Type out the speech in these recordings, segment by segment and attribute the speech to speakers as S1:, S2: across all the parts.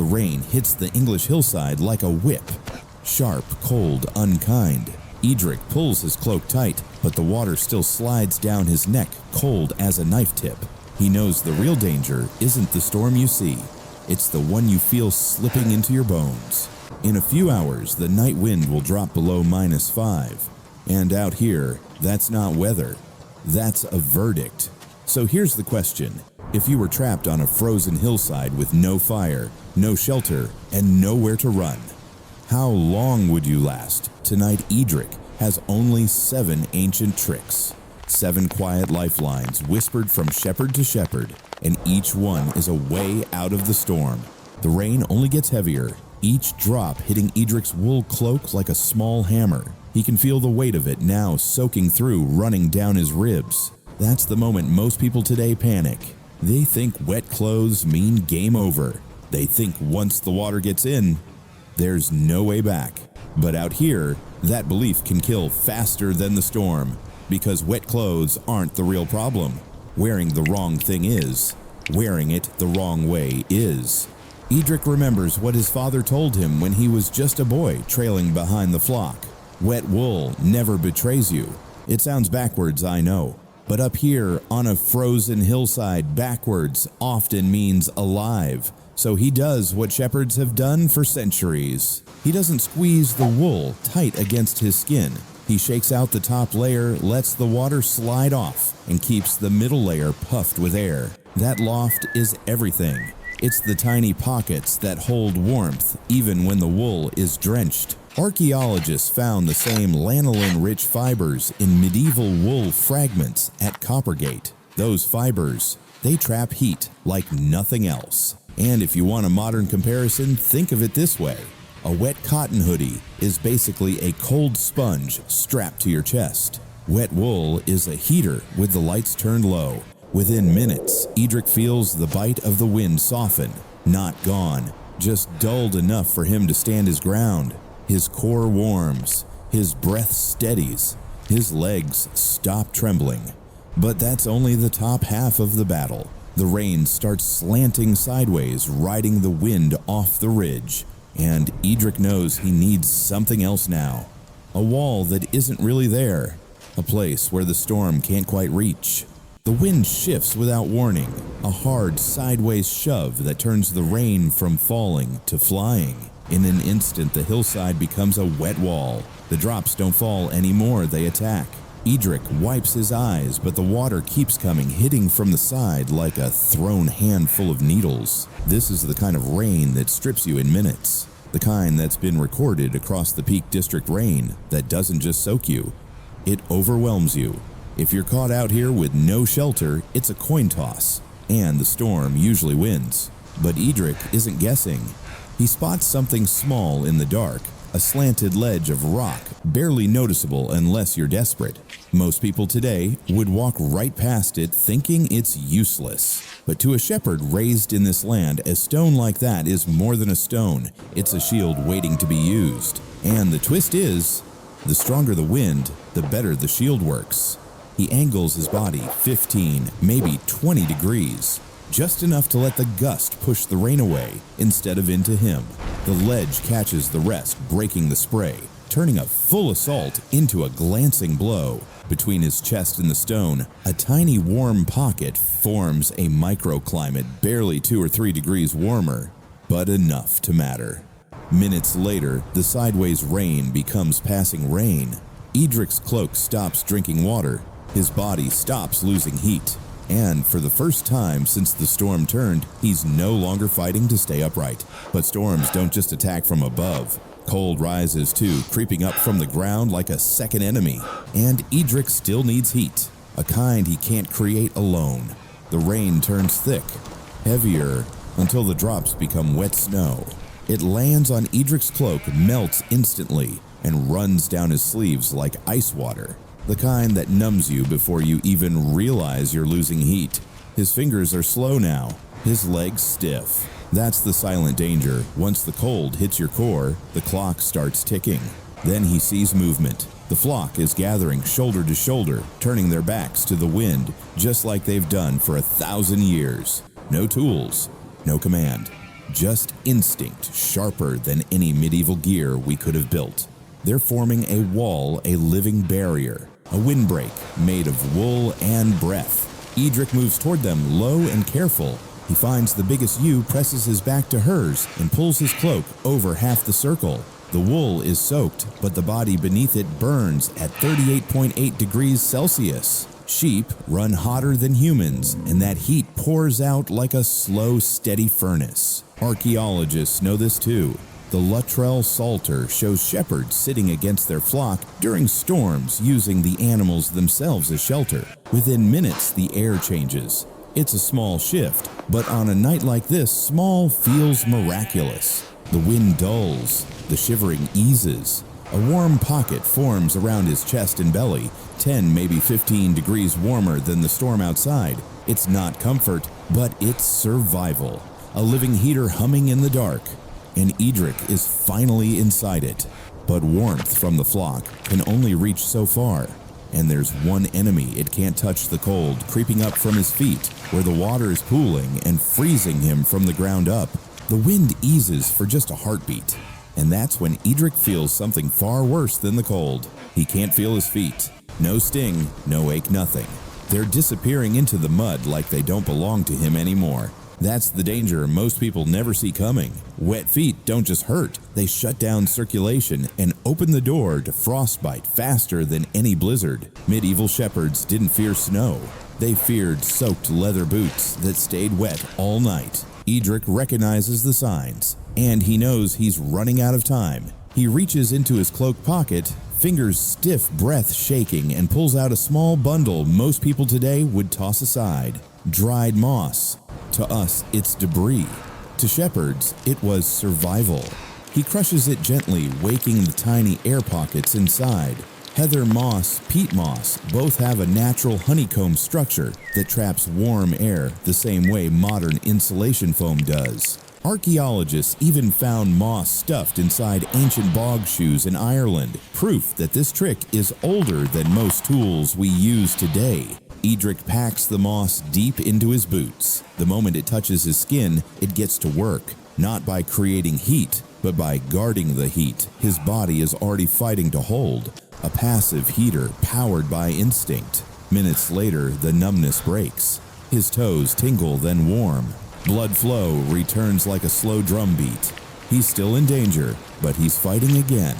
S1: The rain hits the English hillside like a whip. Sharp, cold, unkind. Eadric pulls his cloak tight, but the water still slides down his neck, cold as a knife tip. He knows the real danger isn't the storm you see. It's the one you feel slipping into your bones. In a few hours, the night wind will drop below -5. And out here, that's not weather. That's a verdict. So here's the question. If you were trapped on a frozen hillside with no fire, no shelter, and nowhere to run, how long would you last? Tonight, Eadric has only 7 ancient tricks. 7 quiet lifelines whispered from shepherd to shepherd, and each one is a way out of the storm. The rain only gets heavier, each drop hitting Eadric's wool cloak like a small hammer. He can feel the weight of it now soaking through, running down his ribs. That's the moment most people today panic. They think wet clothes mean game over. They think once the water gets in, there's no way back. But out here, that belief can kill faster than the storm, because wet clothes aren't the real problem. Wearing the wrong thing is. Wearing it the wrong way is. Eadric remembers what his father told him when he was just a boy trailing behind the flock. Wet wool never betrays you. It sounds backwards, I know. But up here on a frozen hillside, backwards often means alive. So he does what shepherds have done for centuries. He doesn't squeeze the wool tight against his skin. He shakes out the top layer, lets the water slide off, and keeps the middle layer puffed with air. That loft is everything. It's the tiny pockets that hold warmth even when the wool is drenched. Archaeologists found the same lanolin-rich fibers in medieval wool fragments at Coppergate. Those fibers, they trap heat like nothing else. And if you want a modern comparison, think of it this way. A wet cotton hoodie is basically a cold sponge strapped to your chest. Wet wool is a heater with the lights turned low. Within minutes, Eadric feels the bite of the wind soften. Not gone, just dulled enough for him to stand his ground. His core warms, his breath steadies, his legs stop trembling. But that's only the top half of the battle. The rain starts slanting sideways, riding the wind off the ridge. And Eadric knows he needs something else now. A wall that isn't really there. A place where the storm can't quite reach. The wind shifts without warning, a hard sideways shove that turns the rain from falling to flying. In an instant, the hillside becomes a wet wall. The drops don't fall anymore, they attack. Eadric wipes his eyes, but the water keeps coming, hitting from the side like a thrown handful of needles. This is the kind of rain that strips you in minutes. The kind that's been recorded across the Peak District rain that doesn't just soak you, it overwhelms you. If you're caught out here with no shelter, it's a coin toss, and the storm usually wins. But Eadric isn't guessing. He spots something small in the dark, a slanted ledge of rock, barely noticeable unless you're desperate. Most people today would walk right past it thinking it's useless. But to a shepherd raised in this land, a stone like that is more than a stone. It's a shield waiting to be used. And the twist is, the stronger the wind, the better the shield works. He angles his body 15, maybe 20 degrees, just enough to let the gust push the rain away instead of into him. The ledge catches the rest, breaking the spray, turning a full assault into a glancing blow. Between his chest and the stone, a tiny warm pocket forms a microclimate barely 2 or 3 degrees warmer, but enough to matter. Minutes later, the sideways rain becomes passing rain. Eadric's cloak stops drinking water. His body stops losing heat. And for the first time since the storm turned, he's no longer fighting to stay upright. But storms don't just attack from above. Cold rises too, creeping up from the ground like a second enemy. And Eadric still needs heat, a kind he can't create alone. The rain turns thick, heavier, until the drops become wet snow. It lands on Eadric's cloak, melts instantly, and runs down his sleeves like ice water. The kind that numbs you before you even realize you're losing heat. His fingers are slow now, his legs stiff. That's the silent danger. Once the cold hits your core, the clock starts ticking. Then he sees movement. The flock is gathering shoulder to shoulder, turning their backs to the wind, just like they've done for 1,000 years. No tools, no command. Just instinct sharper than any medieval gear we could have built. They're forming a wall, a living barrier, a windbreak made of wool and breath. Eadric moves toward them, low and careful. He finds the biggest ewe, presses his back to hers, and pulls his cloak over half the circle. The wool is soaked, but the body beneath it burns at 38.8 degrees Celsius. Sheep run hotter than humans, and that heat pours out like a slow, steady furnace. Archaeologists know this too. The Luttrell Psalter shows shepherds sitting against their flock during storms, using the animals themselves as shelter. Within minutes, the air changes. It's a small shift, but on a night like this, small feels miraculous. The wind dulls, the shivering eases. A warm pocket forms around his chest and belly, 10, maybe 15 degrees warmer than the storm outside. It's not comfort, but it's survival. A living heater humming in the dark. And Eadric is finally inside it. But warmth from the flock can only reach so far. And there's one enemy it can't touch: the cold, creeping up from his feet, where the water is pooling and freezing him from the ground up. The wind eases for just a heartbeat. And that's when Eadric feels something far worse than the cold. He can't feel his feet. No sting, no ache, nothing. They're disappearing into the mud like they don't belong to him anymore. That's the danger most people never see coming. Wet feet don't just hurt, they shut down circulation and open the door to frostbite faster than any blizzard. Medieval shepherds didn't fear snow. They feared soaked leather boots that stayed wet all night. Eadric recognizes the signs, and he knows he's running out of time. He reaches into his cloak pocket, fingers stiff, breath shaking, and pulls out a small bundle most people today would toss aside. Dried moss. To us, it's debris. To shepherds, it was survival. He crushes it gently, waking the tiny air pockets inside. Heather moss, peat moss, both have a natural honeycomb structure that traps warm air the same way modern insulation foam does. Archaeologists even found moss stuffed inside ancient bog shoes in Ireland, proof that this trick is older than most tools we use today. Eadric packs the moss deep into his boots. The moment it touches his skin, it gets to work, not by creating heat, but by guarding the heat his body is already fighting to hold. A passive heater powered by instinct. Minutes later, the numbness breaks. His toes tingle, then warm. Blood flow returns like a slow drum beat. He's still in danger, but he's fighting again.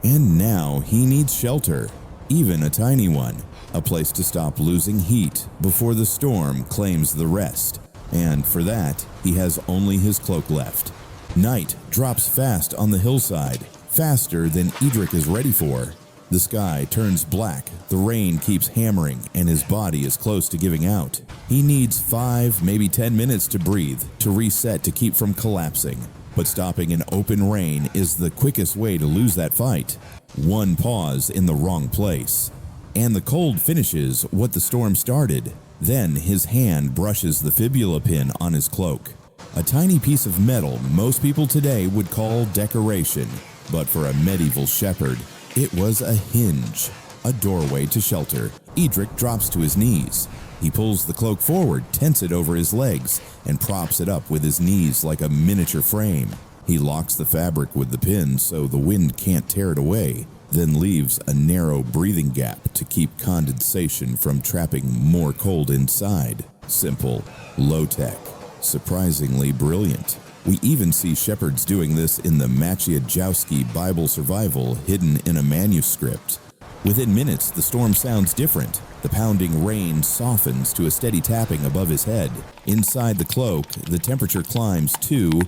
S1: And now he needs shelter, even a tiny one. A place to stop losing heat before the storm claims the rest. And for that, he has only his cloak left. Night drops fast on the hillside, faster than Eadric is ready for. The sky turns black, the rain keeps hammering, and his body is close to giving out. He needs 5, maybe 10 minutes to breathe, to reset, to keep from collapsing. But stopping an open rain is the quickest way to lose that fight. One pause in the wrong place. And the cold finishes what the storm started. Then his hand brushes the fibula pin on his cloak. A tiny piece of metal most people today would call decoration, but for a medieval shepherd, it was a hinge, a doorway to shelter. Eadric drops to his knees. He pulls the cloak forward, tense it over his legs, and props it up with his knees like a miniature frame. He locks the fabric with the pin so the wind can't tear it away, then leaves a narrow breathing gap to keep condensation from trapping more cold inside. Simple, low-tech, surprisingly brilliant. We even see shepherds doing this in the Maciejowski Bible Survival hidden in a manuscript. Within minutes, the storm sounds different. The pounding rain softens to a steady tapping above his head. Inside the cloak, the temperature climbs 2,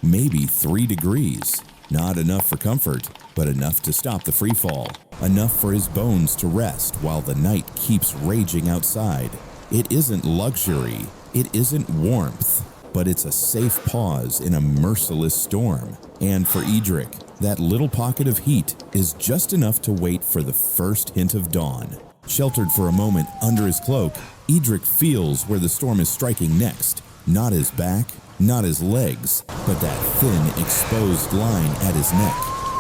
S1: maybe 3 degrees. Not enough for comfort, but enough to stop the freefall. Enough for his bones to rest while the night keeps raging outside. It isn't luxury, it isn't warmth, but it's a safe pause in a merciless storm. And for Eadric, that little pocket of heat is just enough to wait for the first hint of dawn. Sheltered for a moment under his cloak, Eadric feels where the storm is striking next. Not his back, not his legs, but that thin, exposed line at his neck.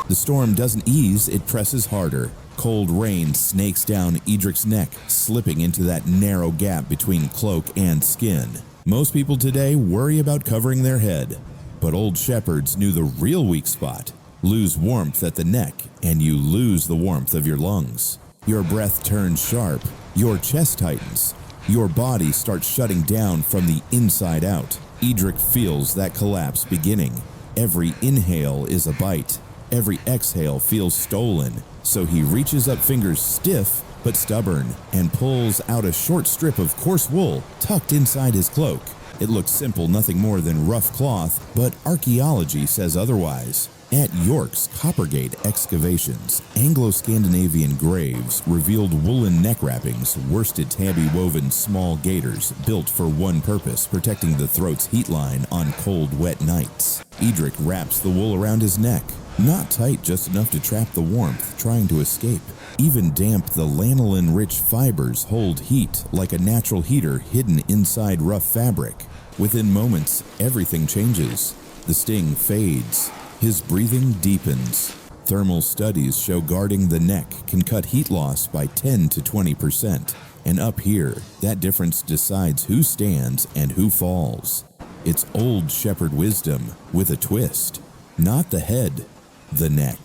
S1: The storm doesn't ease, it presses harder. Cold rain snakes down Eadric's neck, slipping into that narrow gap between cloak and skin. Most people today worry about covering their head. But old shepherds knew the real weak spot. Lose warmth at the neck, and you lose the warmth of your lungs. Your breath turns sharp, your chest tightens, your body starts shutting down from the inside out. Eadric feels that collapse beginning. Every inhale is a bite. Every exhale feels stolen, so he reaches up, fingers stiff but stubborn, and pulls out a short strip of coarse wool tucked inside his cloak. It looks simple, nothing more than rough cloth, but archaeology says otherwise. At York's Coppergate excavations, Anglo-Scandinavian graves revealed woolen neck wrappings, worsted tabby-woven small gaiters built for one purpose, protecting the throat's heat line on cold, wet nights. Eadric wraps the wool around his neck, not tight, just enough to trap the warmth trying to escape. Even damp, the lanolin-rich fibers hold heat like a natural heater hidden inside rough fabric. Within moments, everything changes. The sting fades. His breathing deepens. Thermal studies show guarding the neck can cut heat loss by 10 to 20%. And up here, that difference decides who stands and who falls. It's old shepherd wisdom with a twist. Not the head, the neck.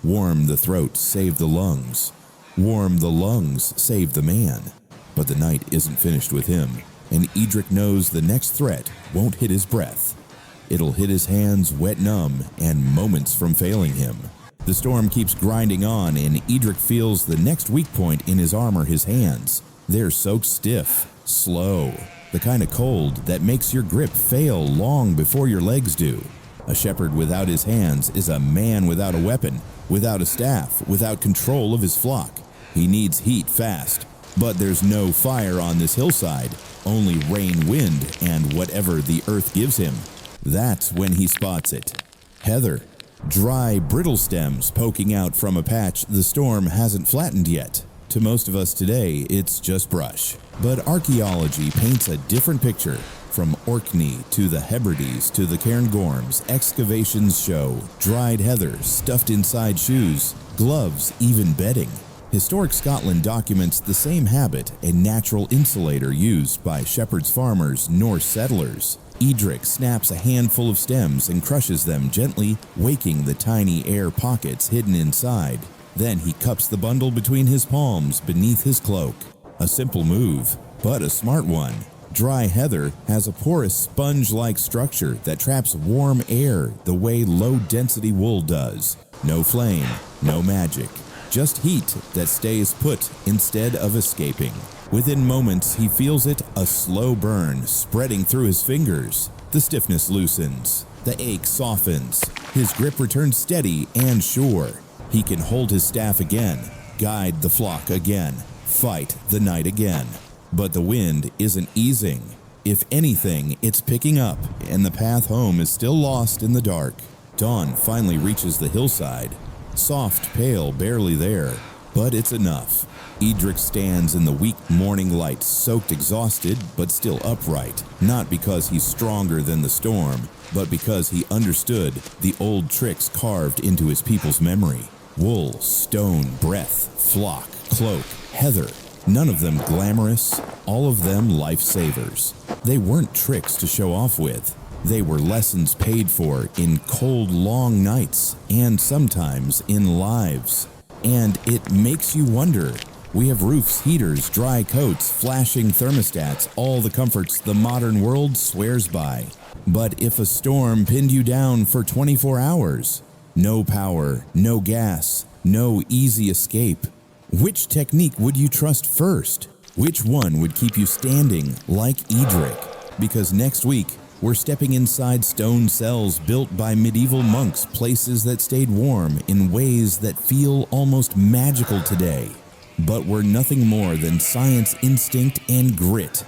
S1: Warm the throat, save the lungs. Warm the lungs, save the man. But the night isn't finished with him, and Eadric knows the next threat won't hit his breath. It'll hit his hands wet numb and moments from failing him. The storm keeps grinding on, and Eadric feels the next weak point in his arm are his hands. They're soaked stiff, slow, the kind of cold that makes your grip fail long before your legs do. A shepherd without his hands is a man without a weapon, without a staff, without control of his flock. He needs heat fast, but there's no fire on this hillside, only rain, wind, and whatever the earth gives him. That's when he spots it. Heather. Dry, brittle stems poking out from a patch the storm hasn't flattened yet. To most of us today, it's just brush. But archaeology paints a different picture. From Orkney to the Hebrides to the Cairngorms, excavations show dried heather stuffed inside shoes, gloves, even bedding. Historic Scotland documents the same habit, a natural insulator used by shepherds, farmers, Norse settlers. Eadric snaps a handful of stems and crushes them gently, waking the tiny air pockets hidden inside. Then he cups the bundle between his palms beneath his cloak. A simple move, but a smart one. Dry heather has a porous sponge-like structure that traps warm air the way low-density wool does. No flame, no magic. Just heat that stays put instead of escaping. Within moments, he feels it, a slow burn spreading through his fingers. The stiffness loosens. The ache softens. His grip returns steady and sure. He can hold his staff again, guide the flock again, fight the night again. But the wind isn't easing. If anything, it's picking up, and the path home is still lost in the dark. Dawn finally reaches the hillside. Soft, pale, barely there, but it's enough. Eadric stands in the weak morning light, soaked, exhausted, but still upright, not because he's stronger than the storm, but because he understood the old tricks carved into his people's memory. Wool, stone, breath, flock, cloak, heather. None of them glamorous, all of them lifesavers. They weren't tricks to show off with. They were lessons paid for in cold, long nights, and sometimes in lives. And it makes you wonder. We have roofs, heaters, dry coats, flashing thermostats, all the comforts the modern world swears by. But if a storm pinned you down for 24 hours, no power, no gas, no easy escape, which technique would you trust first? Which one would keep you standing like Eadric? Because next week, we're stepping inside stone cells built by medieval monks, places that stayed warm in ways that feel almost magical today. But were nothing more than science, instinct, and grit.